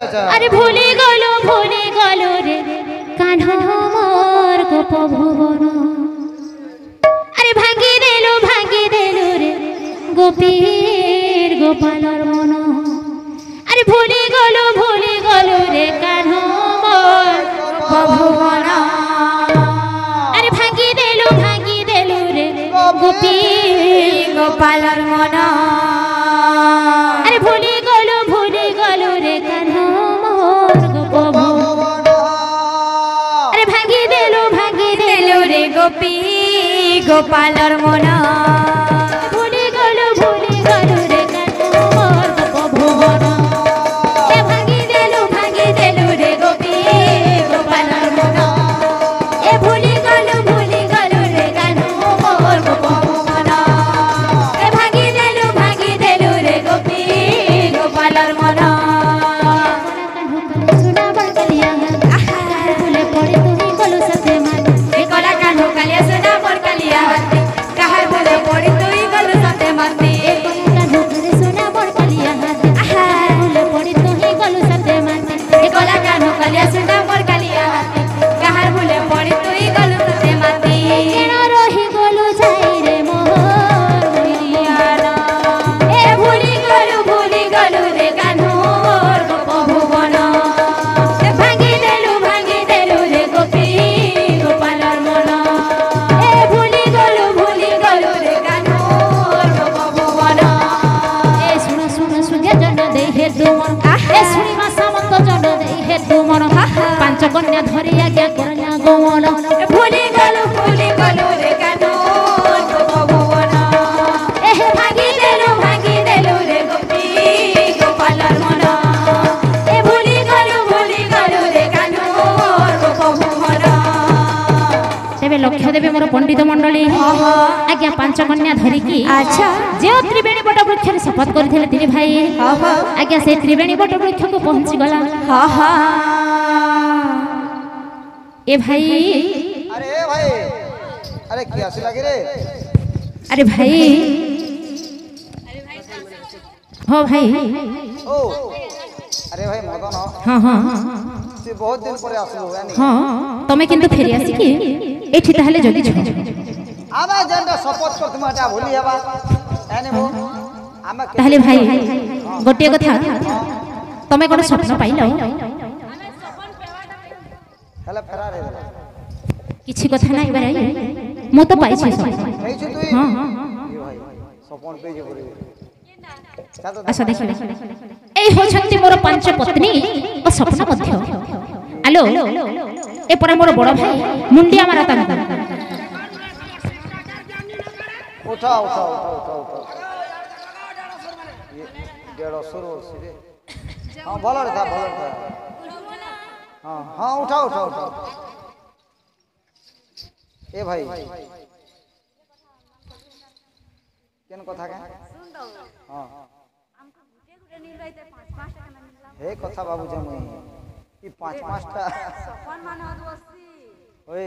अरे भूली गलो रे कान्हा मोर गोप भुवन अरे भांगी देलु रे गोपीर गोपालर मन अरे भूली गलो रे कान्हा मोर गोप भुवन अरे भांगी देलु रे गोपीर गोपालर मन अरे भूली गलो रे कान्हा मोर गोप भुवन अरे भांगी देलु रे गोपी गोपालर मन भूली गलो रे कान्हा मोर गोप भुवन ए भांगी देलु रे गोपी गोपालर मन ए भूली गलो रे कान्हा मोर गोप भुवन ए भांगी देलु रे गोपी गोपालर मन सुना बड़कलिया फूले पड़े तुही गलो सते मान ए कला कान्हो कालिया सुना बड़कलिया कहर फूले पड़े तुही गलो सते मारती ए कान्हो काले सुना बड़कलिया फूले पड़े तुही गलो सते मारती ए कला कान्हो कालिया सुना बड़कलिया कहर फूले पड़े तुही गलो सते मारती केना रही गलो जाई रे मोहर मोरियाना ए भूली गलो रे कान्हो मोर गोप भुवन ए भांगी देलु रे गोपी गोपालर मन ए भूली गलो रे कान्हो मोर गोप भुवन ए सुन सुगे जन दे हे तुमन ए सुनी मा सामंत जन दे हे तुमन पांच कन्या धरि आज्ञा करला गवन ए भूली गलो रे कान्हो मोर गोप भुवन ए भांगी देलु रे गोपी गोपालर मन ए भूली गलो रे कान्हो मोर गोप भुवन तेबे लक्ष्य देबे मोर पंडित मंडली आज्ञा पांच कन्या धरिकी अच्छा जे त्रिवेणी बट वृक्ष रे शपथ करथिले तिनी भाई आज्ञा से त्रिवेणी बट वृक्ष को पहुंची गला ए भाई अरे क्या से लगे रे अरे भाई हो भाई ओ अरे भाई मदन हां से बहुत दिन पर आसलो यानी हां तमे किंतु फेरी आसी कि एठी ताहले जगी छ आमा जंडा सपोर्ट कर तुमाटा भूली हबा यानी वो आमा ताहले भाई गोटे कथा तमे कोन स्वप्न पाइलो हेला फेरा रे किछि कथा नाही बराई मो तो पाइ छी सब नहीं छु तू हां ये भाई सपोर्ट पे जे करे अच्छा देख ए होछंती मोर पांच पत्नी और सपना मध्य हेलो ए परा मोर बड़ भाई मुंडिया मारा तांता उठा ये 150 वर्ष रे हां भलो रे था हां उठा ए भाई केन कथा के हां हमको गुटे नील रहिते 5-5 टका ना मिलला हे कथा बाबू जमुई ई 5-5 टा सपन मान 80 ओए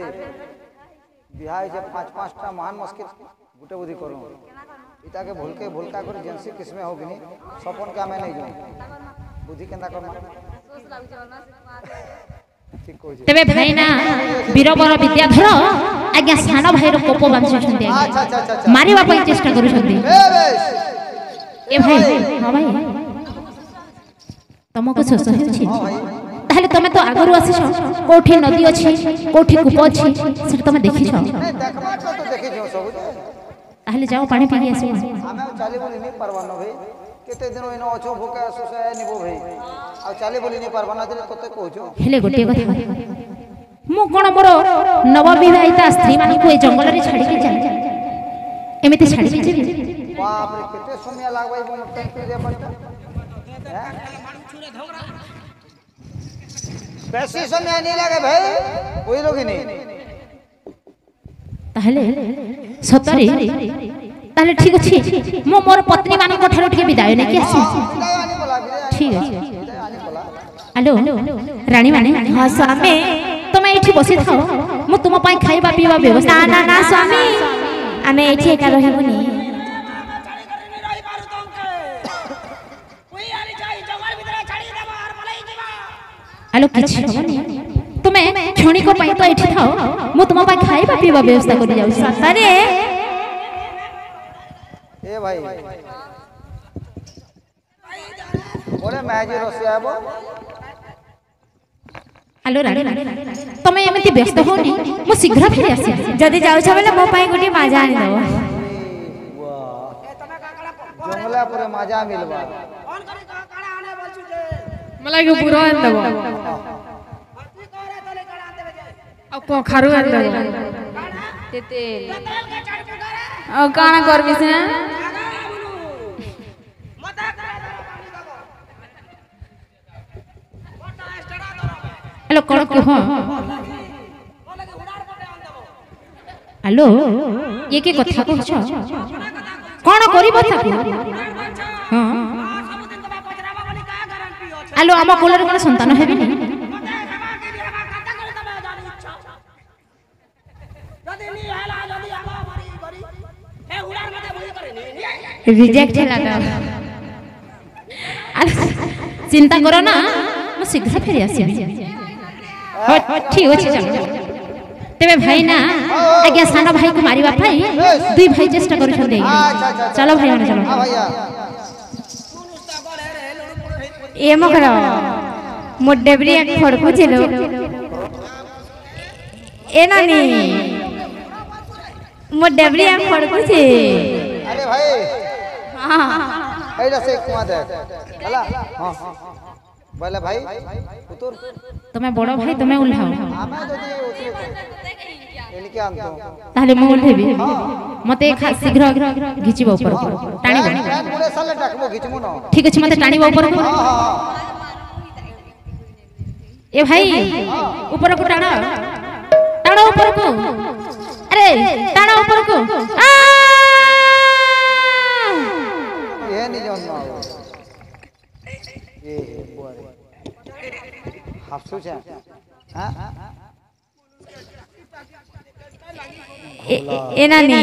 बिहार जे 5-5 टा महान मुश्किल गुटे बुद्धि करू इता के भूलका कर जेंसी किसमें होगिनी सपन का मैं नहीं जाऊं बुद्धि केंदा कर सोच लागु जवना से तेबे भाई ना वीरबर विद्याधर आज्ञा सान भाई रो कोप बांधि छथि अच्छा मारिबा पई चेष्टा करू छथि ए भाई हां भाई तमको शोष होछि ताहले तमे तो आगरु आसी छ कोठी नदी अछि कोठी कूप अछि से तमे देखि छ देखबा तो देखि जो सब ताहले जाओ पानी पी आसी हमें चाली बोली नहीं परवानो भाई केते दिन इनो अछो भूका सोसाय निबो भाई आ चाली बोली नहीं परवाना दिले तते कहजो हेले गोटे कथा मु कोन मोर नवविवाहिता स्त्री मानी को ए जंगल रे छाडी के जाय एमिति छाडी के जाय बाप रे केते समय लागबै मो टंकी दे पड़ता बेसी समय नहीं लगे भाई कोई लोग नहीं ताहले सतरे ताहले ठीक अछि मो मोर पत्नी माने कोठारो ठीक विदाय नै कि आसी ठीक अछि हेलो रानी माने हां स्वामी तुम एठी बसी थाओ मु तुम पाई खाइबा पीबा व्यवस्था ना स्वामी आमे एठी एका रहबुनी आलो किछि हबनी तुमे क्षणिक पई तो एठी थाओ मु तुम पई खाइबा पीबा व्यवस्था करि जाउ सतारे ए भाई ओरे मैजी रोसे आबो आलो राणी तुमे एमति व्यस्त होनी मु शीघ्र फेरि आसी जदी जाउ छ बेले मो पई गुटी माजा आनी दबो जंगला पर मजा मिलबा मलाई को पूरा आन दबो अब को खारू आन दबो तेते अब काना करबी से हेलो कोन को हो हेलो ये के कथा कहछ कोन करिबो थाकू हां हेलो आमा कोलर कोन संतान हेबी नि रिजेक्ट है लगा चिंता करो ना मु शीघ्र फेरि आसी ठीक अछि चलो तेबे भाई ना आज्ञा साना भाई को मारिबा भाई दुई भाई चेष्टा करू छथि चलो भाई माने चलो हां भैया ए मकरा मो डेबरी एक फड़कु छिलो ए नानी मो डेबरी एक फड़कु छी अरे भाई हां एला से कुआ दे हला हां बोले भाई उतर तुम्हें बड़ भाई तुम्हें उल्हाओ आमे जदी उतरे एलिके आनतो ताले मु उल्हेबी मते शीघ्र घिचिबो ऊपर टाणी पुरे साले टाकबो घिचमु न ठीक अछि मते टाणीबो ऊपर हां हां ए भाई ऊपर को टाणो टाणो ऊपर को अरे टाणो ऊपर को ये नहीं जानना ये बुआरे हाफसु छे हां ए नानी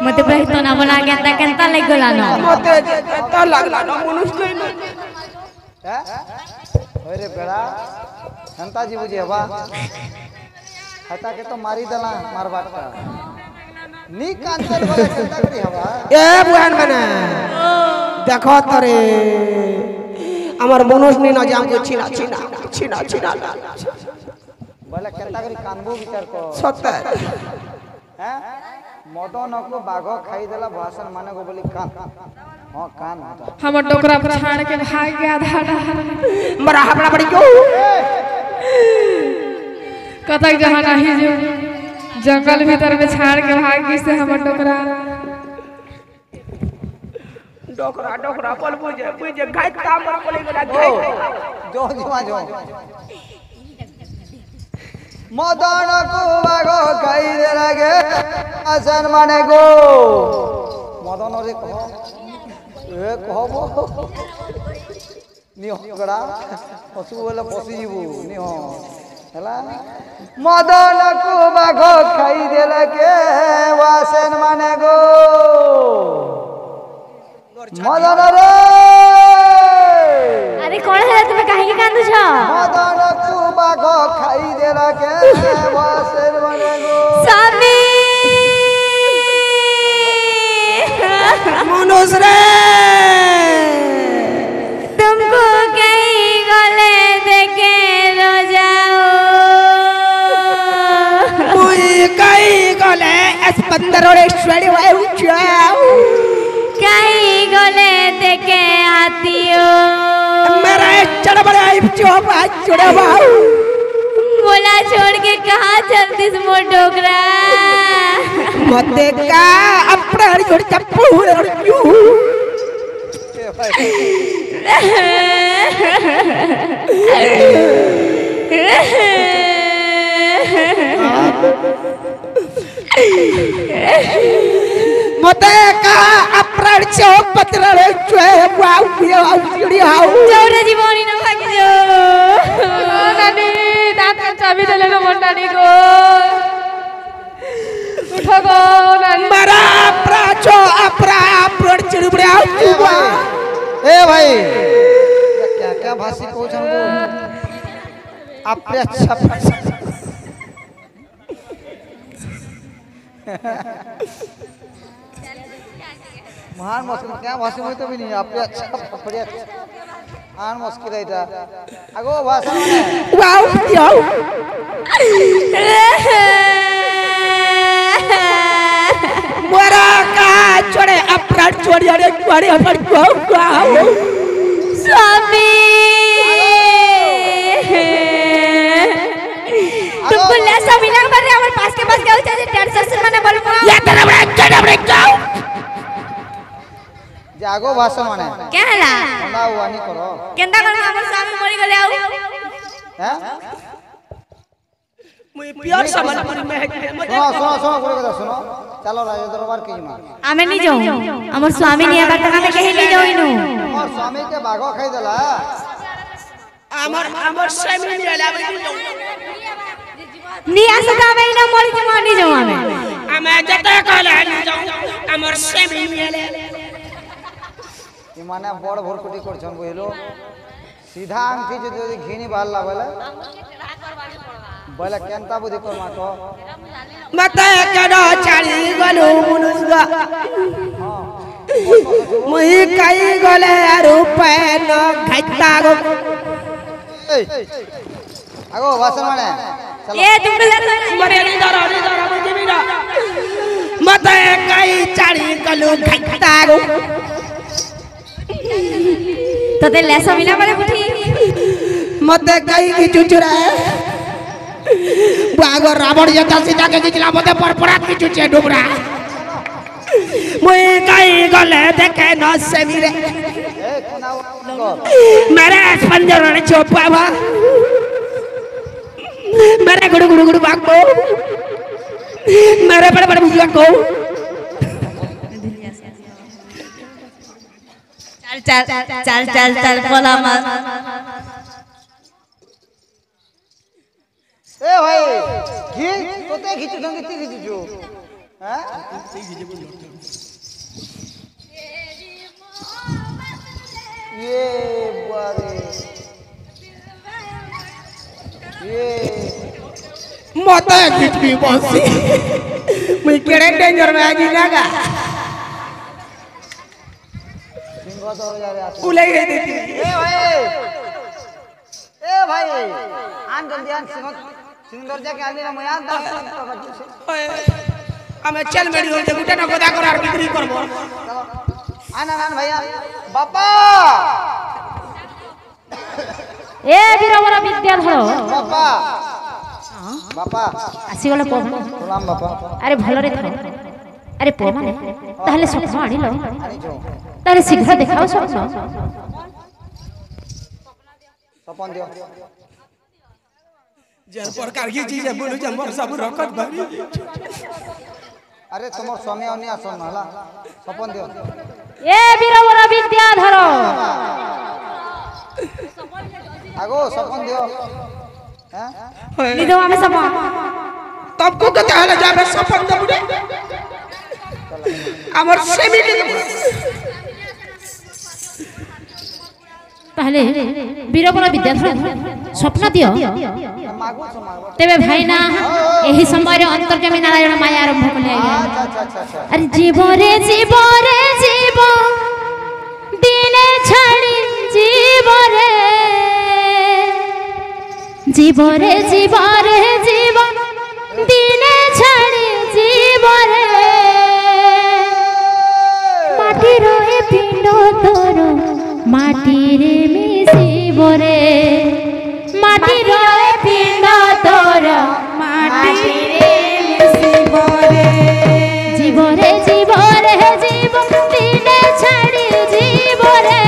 मते भाई तो ना बना केता केता लागला न मते केता लागला न मनुष्य नै हैं अरे बेड़ा हंता जी बुझे हवा हता के तो मारी दला मारबाट का नी कांतर वाला हंता करी हवा ए बुआन बने देखो तरे আমার মনোজ নি না জাম ছিনা ছিনা ছিনা ছিনা बोले केता करी कानबो विचार को सत्य हैं मदन को बाघ खाई देला भाषण माने को बोली कान हां कान होता हमर डोकरा पर छाड़ के भाग गया धाड़ा मरा हमरा बड़ी क्यों कतक जहां नहीं जो जंगल भीतर में छाड़ के भाग गई से हमर डोकरा डोकरा डोकरा पल बुझे गाय काम पर बोले गला गाय जो मदन को बाघ खाई दे लगे आसन माने को मदन रे कहो ए कहबो निहगड़ा पशु बोले पसी जीवु निह हला मदन को बाघ खाई दे लगे आसन माने को मदन रे अरे कोन है तुम काहे के कांदु छ मदन को बाघ खाई देला के वासेर माने गो स्वामी मनुष्य रे तुमको कहीं गले देखे रो जाओ मुई कई गले स्पंदर और श्रेणी वायु जाओ कहीं गले देखे हाथियों मेरा चढ़ बड़ा चढ़ा बाऊ बोला छोड़ के कहाँ चलती मो डोकरा मते का अपना छोड़ चप्पू और क्यों मते का अपना चौक पत्र रे चुए वाऊ वाऊ चिड़ी हाउ चौरा जीवनी न भाग जो नानी दांत का चाबी दे लेना मोटानी को उठो गो नानी मरा प्राचो अपरा प्रण चिड़बड़े हाउ चुआ ए भाई क्या क्या भाषी को हमको अप्रच्छा महान मुश्किल क्या भाषा में तो भी नहीं अप्रच्छा महान मुश्किल है इधर अगो भाषा में वाओ याओ मोरा का छोड़े अपराध छोड़ यारे छोड़े अपन वाओ स्वामी तुमको लेसा मिला कर रहे हमारे पास के पास गए चाहिए टेंशन से मैंने बोल या तेरा बड़ा जाओ जागो भाषा माने क्या है ला ना हुआ नहीं करो केंदा कर हमारे स्वामी मरी गले आओ हैं मुझे प्यार समझ में है सुनो सुनो सुनो पूरे কথা सुनो चलो राजा दरबार की मां आमे नहीं जाऊं हमारे स्वामी नहीं आकर तक हमें कहीं नहीं जाऊं इनु और स्वामी के भागो खाई देला अमर स्वामी नहीं आला नहीं आ सकता हमें इना मरी जमा नहीं जाऊं हमें जते कहले नहीं जाऊं अमर स्वामी नहीं आले ई माने बड़ भरकुटी करछन बहिलो सीधा आंखी যদি ঘিনি বাল্লা বলে বলে কেনতা বুদ্ধি কর মাতো मते केडो चाली गलु मुनुसगा मुई काई गले रुपए न घाटा गो আগো ভাষা মানে চলো ये तुमको लगता है मरे नहीं दरो मुझे भी ना मते काई चाली गलु घाटा गो तो ते लेसा मिला करे बुठी मते काई की चुचुरा बागो रावण जता सीता के जिला मते परपरात की चुचे डुबरा मुई काई गले देखे न सेमिरे ए कोना मेरे पंजर ने चोपावा मेरे गुडु गुडु गुडु बागो मेरे बड़े बड़े बुजुआ को चल चल चल चल चल बोला मत ए भाई घी তোতে ঘিচু সঙ্গে তি ঘিচু হ্যাঁ ये बारे ये मते कितनी बसी मैं केड़े डेंजर में आगी लगा सिंह तो हो जा रे आस उले गई थी ए भाई आन जल्दी आन सिंह जाके आली ना मैं आन हमें चल मेरी हो जे गुटा न गोदा कर आर बिक्री करबो आन आन भैया बापा ए बीरबरा विद्याधर बापा बापा आसी गले पो प्रणाम बापा अरे भलो रे थरो अरे पो माने ताहले स्वप्न आनिलो आनी जो तारे शीघ्र देखाओ स्वप्न सपन दियो जर प्रकार की चीज है बोलू जे मोर सब रखत भरी अरे तुमर स्वामी आनी आसन हला सपन दियो ए बीरबरा विद्याधर आगो सपन दियो हैं निदो हमें सब तब को तो कहले जाबे सपन दे बुडे हमर सेमी के पहले बीरबरा विद्याधर स्वप्न दियो मागो छ मागो तेबे भाई ना एही समय रे अंतर्यामी नारायण माया आरंभ कले अच्छा अरे जीव दिने छाड़ी जीव रे जीव दिने छाड़ी जीव रे माटी रे पिंड तोर माटी रे मिसिब रे माटी रे पिंड तोर माटी रे मिसिब रे जीव रे जीव दिने छाड़ी जीव रे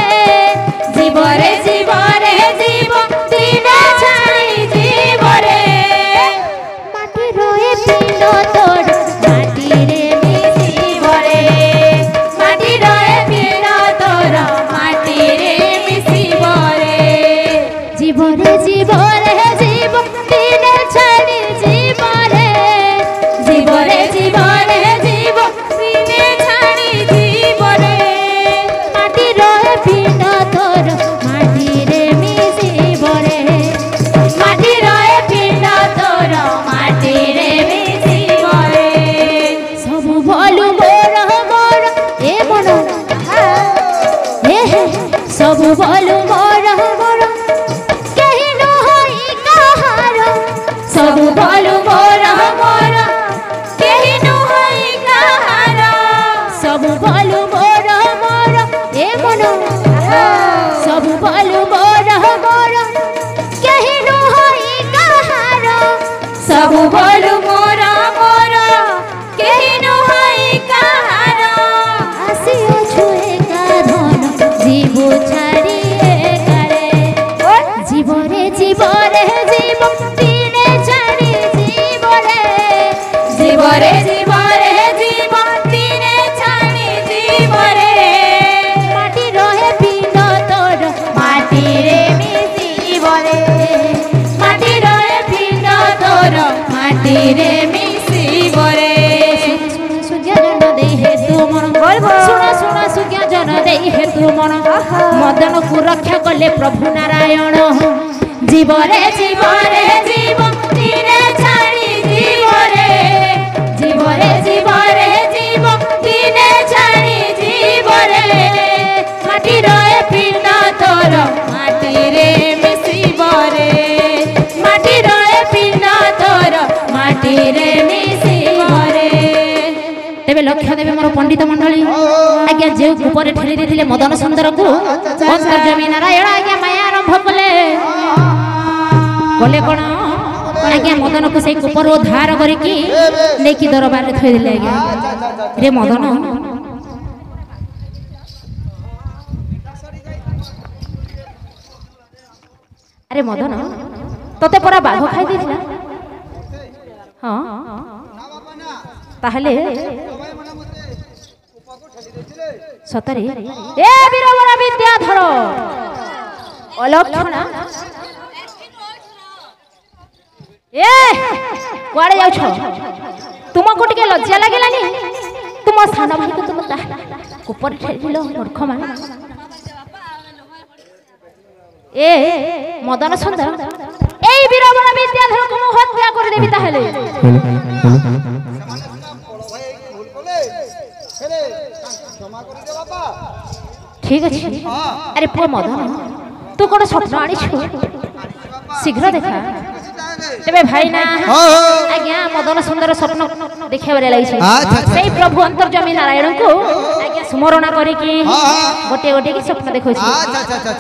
जीव दिने छाड़ी जीव रे माटी रे पिंड तोर माटी रे मिसिब रे माटी रे पिंड तोर माटी रे मिसिब रे जीव रे दिने छाड़ी जीव रे जीव दिने छाड़ी जीव रे माटी रे पिंड तोर माटी रे मिसिब रे माटी रे सबु बोलू मोर मोर केहि नुहाई कहार आसियो छुए का धन जीव छाड़ी एकारे जीव रे जीव दिने छाड़ी जीव रे जीव रे जीव दिने छाड़ी जीव रे माटी रहे पिंड तोर माटी रे मिसिब रे माटी रहे पिंड तोर माटी रे मिसिब रे सुज्ञा जन दे हे तू मन सुना सुना सुज्ञा जन दे हे तू मन मदन को रक्षा कले प्रभु नारायण जीव रे जीव दिने छाड़ी जीव रे जीव दिने छाड़ी जीव रे माटी रहे पिंड तोर माटी रे मिसिब रे माटी रहे पिंड तोर माटी रे मिसिब रे तेबे लक्ष्य देवे मोर पंडित मंडली आज्ञा जे ऊपर ठेली देथिले मदन सुंदर को अंतर्जमी नारायण आज्ञा माया आरंभ कले कले कोन आज्ञा मदन को से ऊपर धार करके लेकी दरबार रे थई दिले आज्ञा रे मदन अरे मदन तोते परा बाघ खाई देथिला हां ताहले सतरे ए वीरवर विद्याधर अलक्षणा ए कुआड़े जाउछ तुमको टिके लज्जा लागेलानी तुम सान भाई को तुम ऊपर ठेलिलो मूर्ख मान ए मदन सुंदर ए वीरवर विद्याधर को हत्या कर देबी ताहले ठीक अच्छे अरे पुआ मदन तू कौन स्वप्न आनी शीघ्र देखा तेरे भाई ना आज्ञा मदन सुंदर स्वप्न देखा लगी से प्रभु अंतर्जमी नारायण को आज्ञा स्मरण करके गोटे गोटे की स्वप्न देखो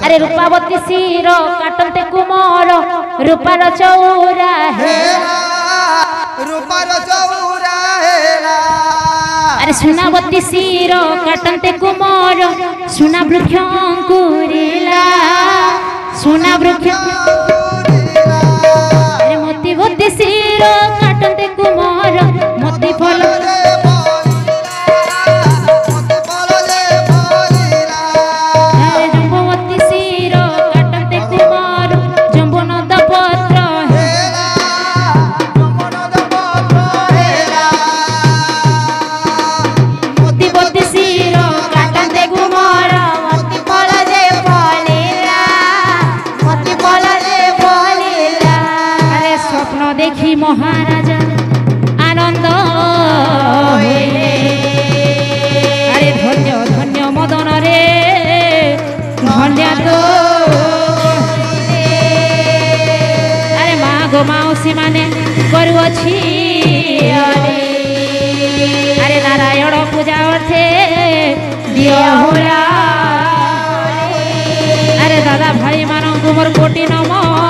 अरे रूपावती शिर काटते कुमार रूपार चौरा अरे सुनावती शिर काटते कुमार सुना वृक्ष अंकुरिला सुना वृक्ष अरे मोतीवती शिर काटते कुमार मोती फल अरे जम्बवती शिर काटते कुमार जम्बुनद पत्र देखी महाराजा आनंद अरे धन्य धन्य मदन रे धन्य तो अरे माँ गो मौसी माने करुअछि अरे नारायण पूजा अर्थे दिया होला अरे दादा भाई मानक मोर कोटि नमस्कार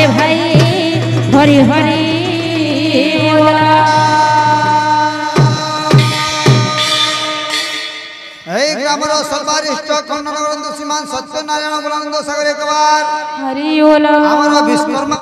भाई हरि हरि ग्रामर सर्वरिष्ठ कन्नड़ श्रीमान सत्यनारायण गुलानंद सागर एक बार हरि ओला विश्वकर्मा